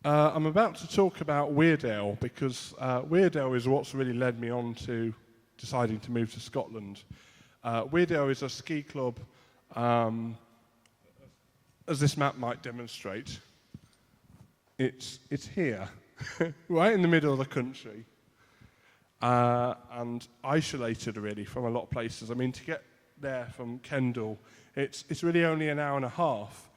I'm about to talk about Weardale because Weardale is what's really led me on to deciding to move to Scotland. Weardale is a ski club, as this map might demonstrate. It's here, right in the middle of the country, and isolated really from a lot of places. I mean, to get there from Kendal, it's really only an hour and a half,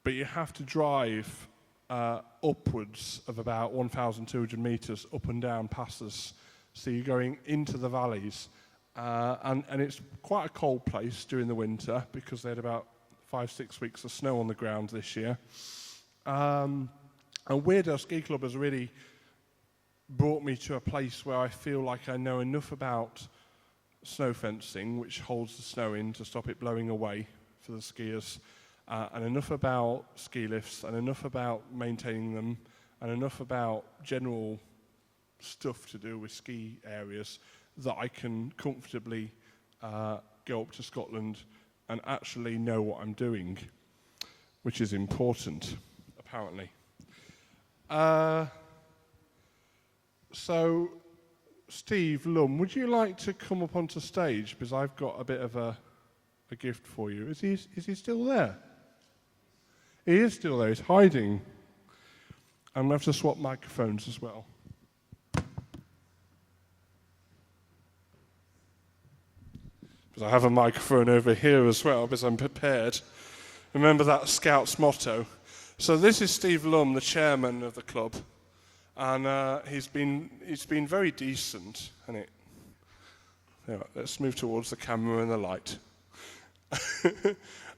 but you have to drive upwards of about 1,200 metres up and down passes. So you're going into the valleys. And it's quite a cold place during the winter because they had about 5-6 weeks of snow on the ground this year. And Weardale Ski Club has really brought me to a place where I feel like I know enough about snow fencing, which holds the snow in to stop it blowing away for the skiers, and enough about ski lifts, and enough about maintaining them, and enough about general stuff to do with ski areas that I can comfortably go up to Scotland and actually know what I'm doing, which is important, apparently. So, Steve Lum, would you like to come up onto stage? Because I've got a bit of a gift for you. Is he still there? He is still there. He's hiding. I'm going to have to swap microphones as well. Because I have a microphone over here as well, because I'm prepared. Remember that Scout's motto. So this is Steve Lum, the chairman of the club, and he's been very decent. Let's move towards the camera and the light.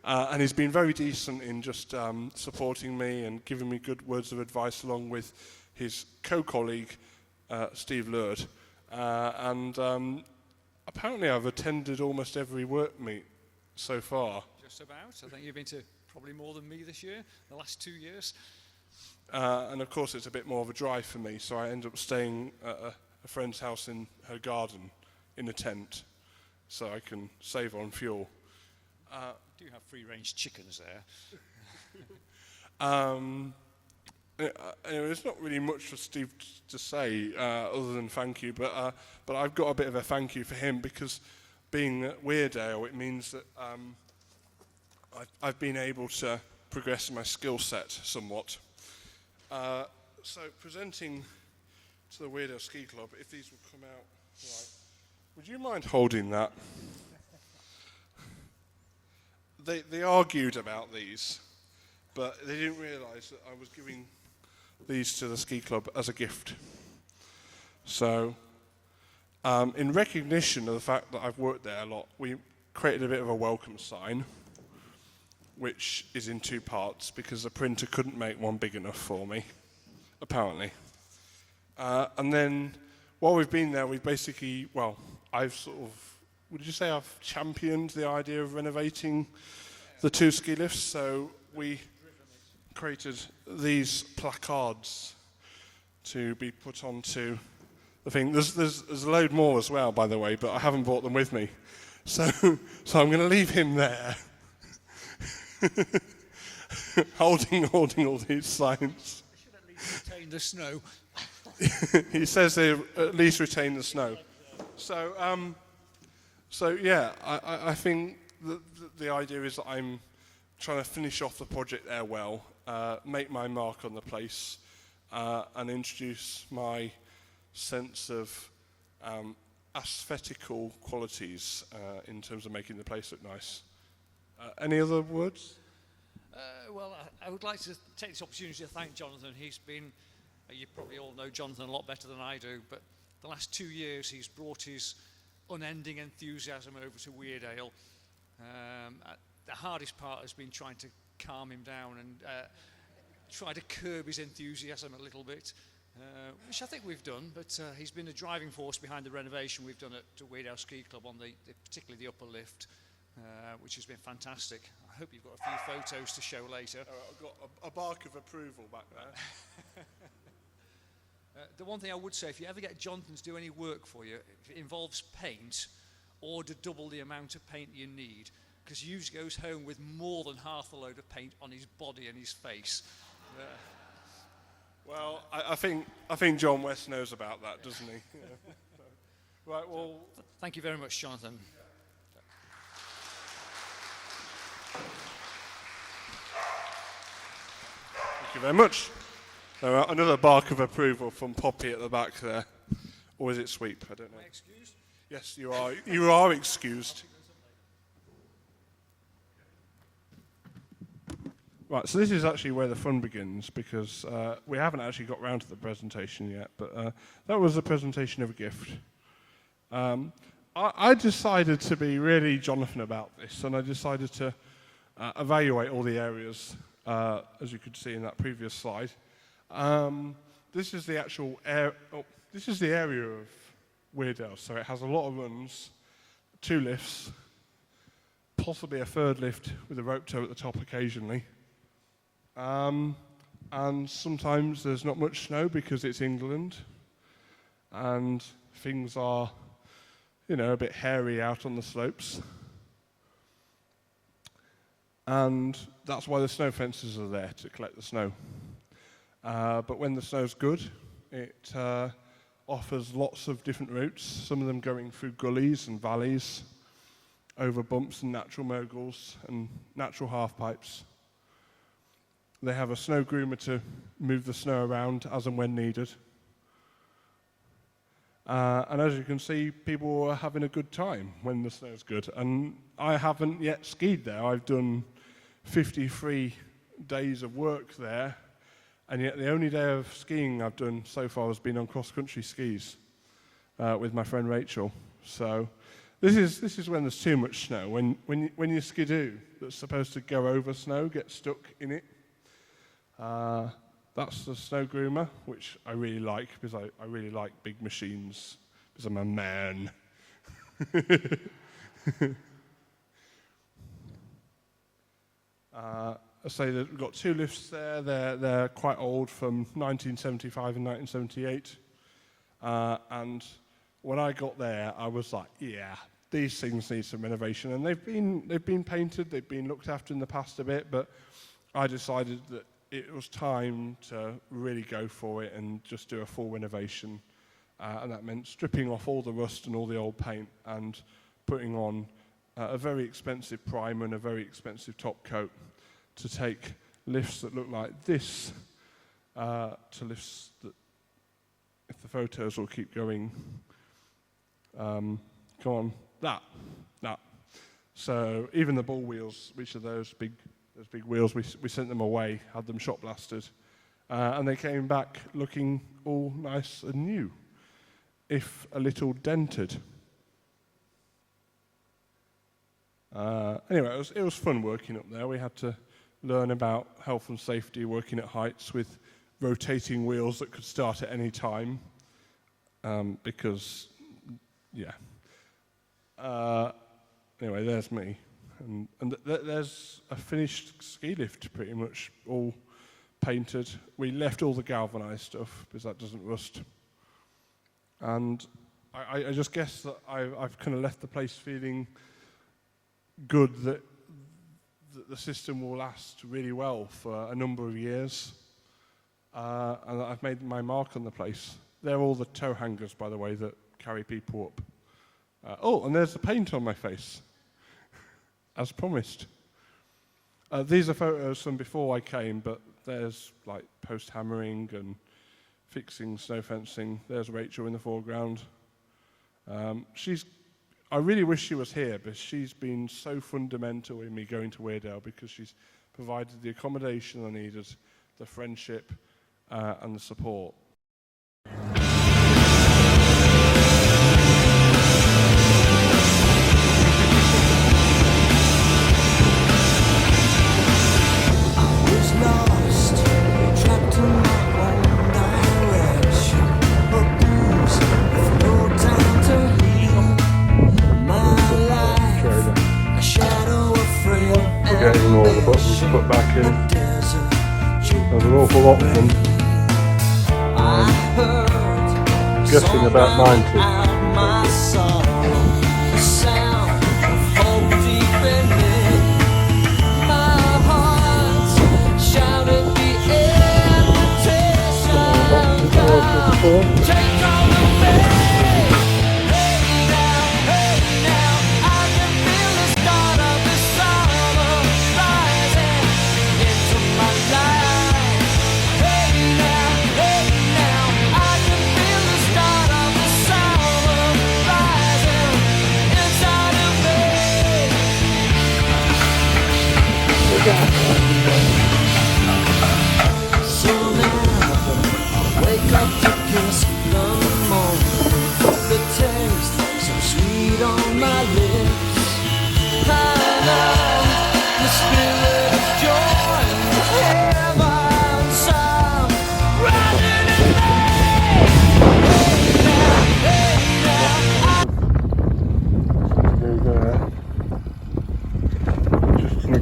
And he's been very decent in just supporting me and giving me good words of advice, along with his co-colleague Steve Lurd, and apparently I've attended almost every work meet so far. Just about. I think you've been to probably more than me this year, the last 2 years. And of course it's a bit more of a drive for me, so I end up staying at a friend's house in her garden in a tent, so I can save on fuel. Do you have free-range chickens there? Anyway, there's not really much for Steve to say other than thank you, but I've got a bit of a thank you for him, because being at Weardale, it means that I've been able to progress my skill set somewhat. So presenting to the Weardale Ski Club, if these would come out right, would you mind holding that? They argued about these, but they didn't realise that I was giving these to the ski club as a gift. So, in recognition of the fact that I've worked there a lot, we created a bit of a welcome sign, which is in 2 parts because the printer couldn't make one big enough for me, apparently. And then, while we've been there, we've basically, I've sort of, would you say I've championed the idea of renovating the 2 ski lifts? So we created these placards to be put onto the thing. There's a load more as well, by the way, but I haven't brought them with me. So I'm going to leave him there, holding all these signs. They should at least retain the snow. He says they at least retain the snow. So yeah, I think the idea is that I'm trying to finish off the project there well, make my mark on the place, and introduce my sense of aesthetical qualities in terms of making the place look nice. Any other words? Well, I would like to take this opportunity to thank Jonathan. He's been, you probably all know Jonathan a lot better than I do, but the last 2 years he's brought his unending enthusiasm over to Weardale. The hardest part has been trying to calm him down and try to curb his enthusiasm a little bit, which I think we've done, but he's been a driving force behind the renovation we've done at Weardale Ski Club on particularly the upper lift, which has been fantastic. I hope you've got a few photos to show later. I've got a bark of approval back there. The one thing I would say, if you ever get Jonathan to do any work for you, if it involves paint, order double the amount of paint you need, because he usually goes home with more than half a load of paint on his body and his face. Well, I think John West knows about that, doesn't he? Yeah. Right. Well, thank you very much, Jonathan. Thank you very much. Another bark of approval from Poppy at the back there. Or is it Sweep? I don't know. Am I excused? Yes, you are. You are excused. Right, so this is actually where the fun begins, because we haven't actually got round to the presentation yet, but that was a presentation of a gift. I decided to be really Jonathan about this, and I decided to evaluate all the areas, as you could see in that previous slide. This is the actual this is the area of Weardale, so it has a lot of runs, 2 lifts, possibly a 3rd lift with a rope tow at the top occasionally. And sometimes there's not much snow because it's England, and things are, a bit hairy out on the slopes. And that's why the snow fences are there, to collect the snow. But when the snow's good, it offers lots of different routes, some of them going through gullies and valleys, over bumps and natural moguls and natural half pipes. They have a snow groomer to move the snow around as and when needed. And as you can see, people are having a good time when the snow's good. And I haven't yet skied there. I've done 53 days of work there, and yet the only day of skiing I've done so far has been on cross-country skis with my friend Rachel. So this is when there's too much snow. When your skidoo that's supposed to go over snow gets stuck in it. That's the snow groomer, which I really like, because I really like big machines, because I'm a man. I say that we've got 2 lifts there. They're quite old, from 1975 and 1978. And when I got there, I was like, yeah, these things need some renovation. And they've been painted, they've been looked after in the past a bit, but I decided that it was time to really go for it and just do a full renovation. And that meant stripping off all the rust and all the old paint and putting on a very expensive primer and a very expensive top coat to take lifts that look like this to lifts that, if the photos will keep going, come on, that. So even the ball wheels, which are those big wheels, we sent them away, had them shot blasted, and they came back looking all nice and new, if a little dented. Anyway, it was fun working up there. We had to learn about health and safety working at heights with rotating wheels that could start at any time, because, yeah. Anyway, there's me. And there's a finished ski lift, pretty much, all painted. We left all the galvanised stuff, because that doesn't rust. And I just guess that I've kind of left the place feeling good, that the system will last really well for a number of years, and that I've made my mark on the place. They're all the tow hangers, by the way, that carry people up. And there's the paint on my face, as promised. These are photos from before I came, but there's like post-hammering and fixing snow fencing. There's Rachel in the foreground. I really wish she was here, because she's been so fundamental in me going to Weardale, because she's provided the accommodation I needed, the friendship, and the support. Getting all the buttons put back in. There's an awful lot of them. Guessing about 90. form.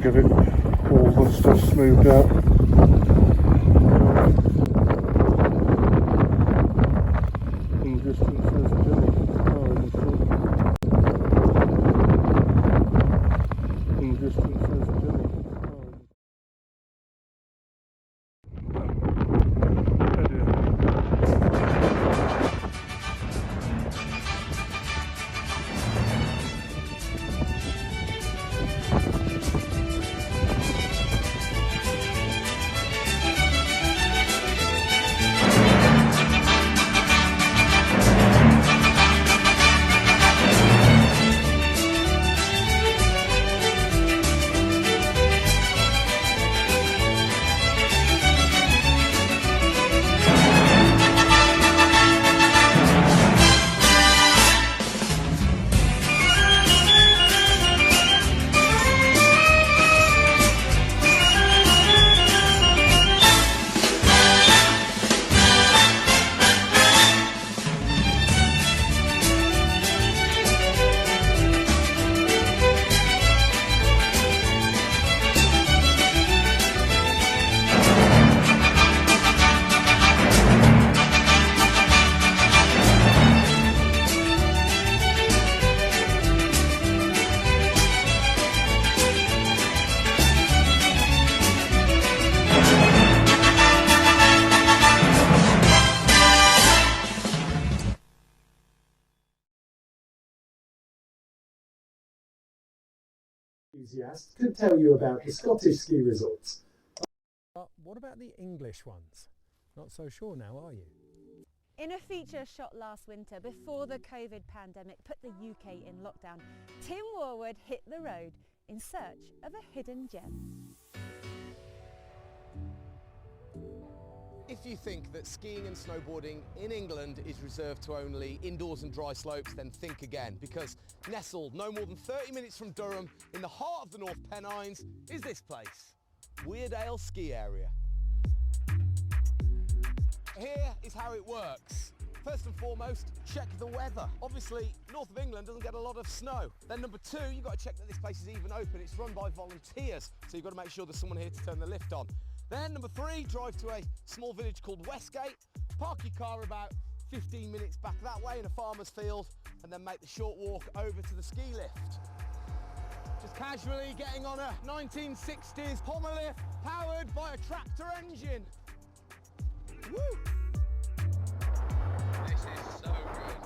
Get it all the stuff smoothed out. In the distance there's a jelly car in the front. In the distance there's a jelly car in the Enthusiast could tell you about the Scottish ski resorts. But what about the English ones? Not so sure now, are you? In a feature shot last winter before the COVID pandemic put the UK in lockdown, Tim Warwood hit the road in search of a hidden gem. If you think that skiing and snowboarding in England is reserved to only indoors and dry slopes, then think again, because nestled no more than 30 minutes from Durham in the heart of the North Pennines is this place, Weardale Ski Area. Here is how it works. First and foremost, check the weather. Obviously, north of England doesn't get a lot of snow. Then number two, you've got to check that this place is even open. It's run by volunteers, so you've got to make sure there's someone here to turn the lift on. Then number three, drive to a small village called Westgate, park your car about 15 minutes back that way in a farmer's field, and then make the short walk over to the ski lift. Just casually getting on a 1960s Pommer lift powered by a tractor engine. Woo! This is so good.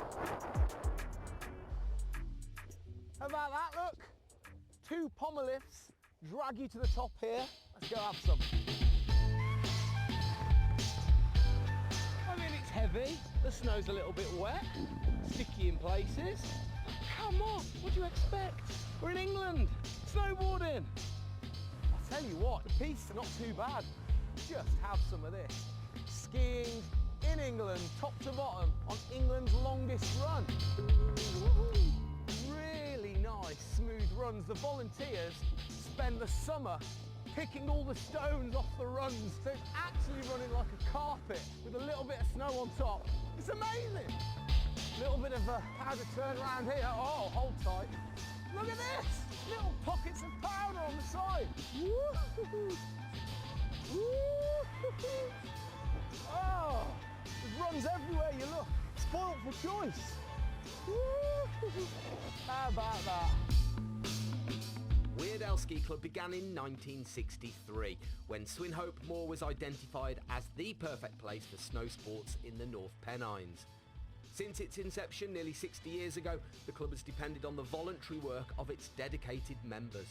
How about that, look? 2 Pommer lifts drag you to the top here. Let's go have some. I mean, it's heavy, the snow's a little bit wet, sticky in places. Come on, what do you expect? We're in England, snowboarding. I'll tell you what, the piste not too bad. Just have some of this. Skiing in England, top to bottom, on England's longest run. Really nice, smooth runs. The volunteers spend the summer picking all the stones off the runs, so it's actually running like a carpet with a little bit of snow on top. It's amazing. A little bit of a powder turn around here. Oh, hold tight. Look at this! Little pockets of powder on the side. Woo-hoo-hoo. Woo-hoo-hoo. Oh, there's runs everywhere you look. Spoilt for choice. Woo-hoo-hoo. How about that? Weardale Ski Club began in 1963, when Swinhope Moor was identified as the perfect place for snow sports in the North Pennines. Since its inception nearly 60 years ago, the club has depended on the voluntary work of its dedicated members.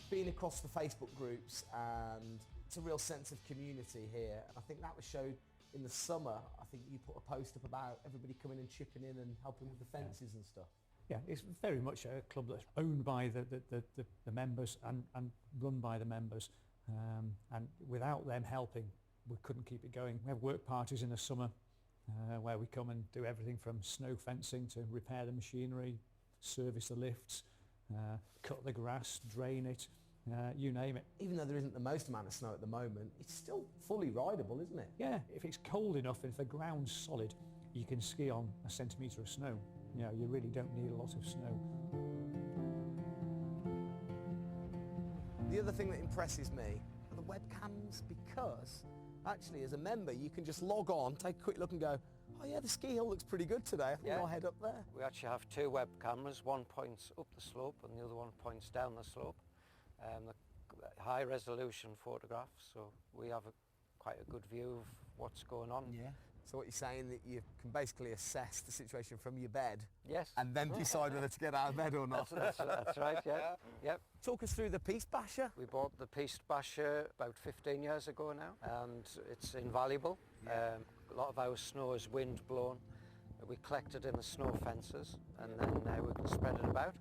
Being across the Facebook groups, and it's a real sense of community here. I think that was showed in the summer. I think you put a post up about everybody coming and chipping in and helping with the fences and stuff. Yeah, it's very much a club that's owned by the members and run by the members. And without them helping, we couldn't keep it going. We have work parties in the summer where we come and do everything from snow fencing to repair the machinery, service the lifts, cut the grass, drain it, you name it. Even though there isn't the most amount of snow at the moment, it's still fully rideable, isn't it? Yeah, if it's cold enough and if the ground's solid, you can ski on a centimetre of snow. You know, you really don't need a lot of snow. The other thing that impresses me are the webcams, because actually as a member you can just log on, take a quick look and go, oh yeah, the ski hill looks pretty good today, I think I'll head up there. We actually have two web cameras, one points up the slope and the other one points down the slope. The high resolution photographs, so we have quite a good view of what's going on. Yeah. So what you're saying, that you can basically assess the situation from your bed? Yes. And then decide whether to get out of bed or not? That's right, yeah. Yep. Talk us through the Piste Basher. We bought the Piste Basher about 15 years ago now, and it's invaluable. Yeah. A lot of our snow is wind blown. We collect it in the snow fences, and then we can spread it about,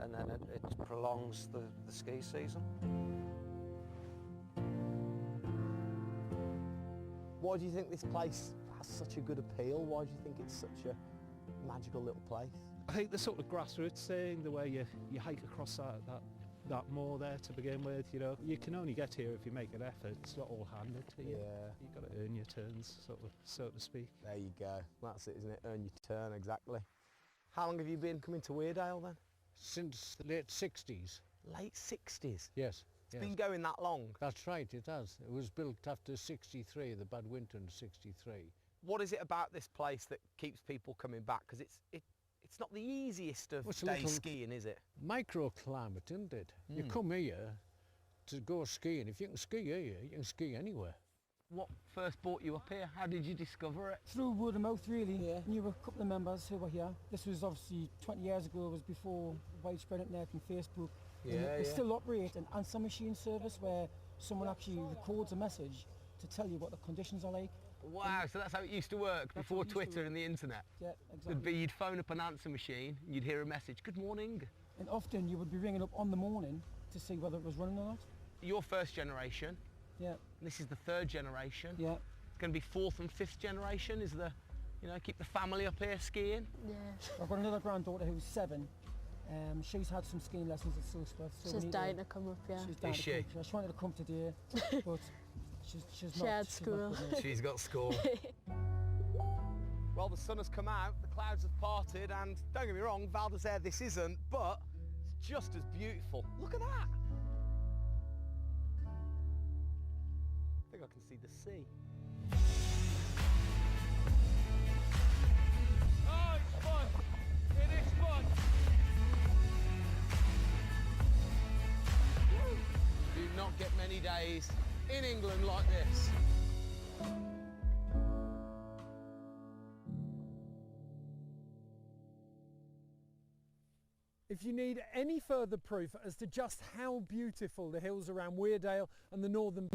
and then it prolongs the ski season. Why do you think this place has such a good appeal? Why do you think it's such a magical little place? I think the sort of grassroots thing, the way you hike across that moor there to begin with, you know, you can only get here if you make an effort. It's not all handed to you. Yeah. You've got to earn your turns, so to speak. There you go. That's it, isn't it? Earn your turn, exactly. How long have you been coming to Weardale then? Since the late 60s. Late 60s? Yes. It's been going that long? That's right, it has. It was built after 63, the bad winter in 63. What is it about this place that keeps people coming back? Because it's not the easiest of day skiing, is it? Microclimate, isn't it? You come here to go skiing. If you can ski here, you can ski anywhere. What first brought you up here? How did you discover it? Through word of mouth, really. Yeah. Knew a couple of members who were here. This was obviously 20 years ago. It was before widespread internet and Facebook. Yeah, they still operate an answer machine service where someone actually records a message to tell you what the conditions are like. Wow, so that's how it used to work before Twitter and the internet? Yeah, exactly. It'd be, you'd phone up an answer machine and you'd hear a message, good morning. And often you would be ringing up on the morning to see whether it was running or not. Your first generation. Yeah. This is the third generation. Yeah. It's going to be fourth and fifth generation, is the, you know, keep the family up here skiing? Yeah. I've got another granddaughter who's 7. She's had some skiing lessons at Silsworth. So she's dying to come up, yeah. She's dying to come. She wanted to come today, but she's not. She had school. She's got school. Well, the sun has come out, the clouds have parted, and don't get me wrong, Val d'Isère this isn't, but it's just as beautiful. Look at that. I think I can see the sea. Oh, it's fun. It is fun. You do not get many days in England like this. If you need any further proof as to just how beautiful the hills around Weardale and the Northern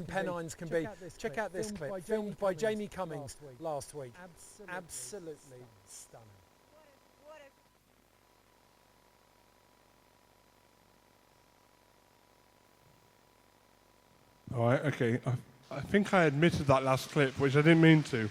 Pennines can be, check out this clip, filmed by Jamie Cummings last week. Absolutely stunning. All right, okay. I think I admitted that last clip, which I didn't mean to.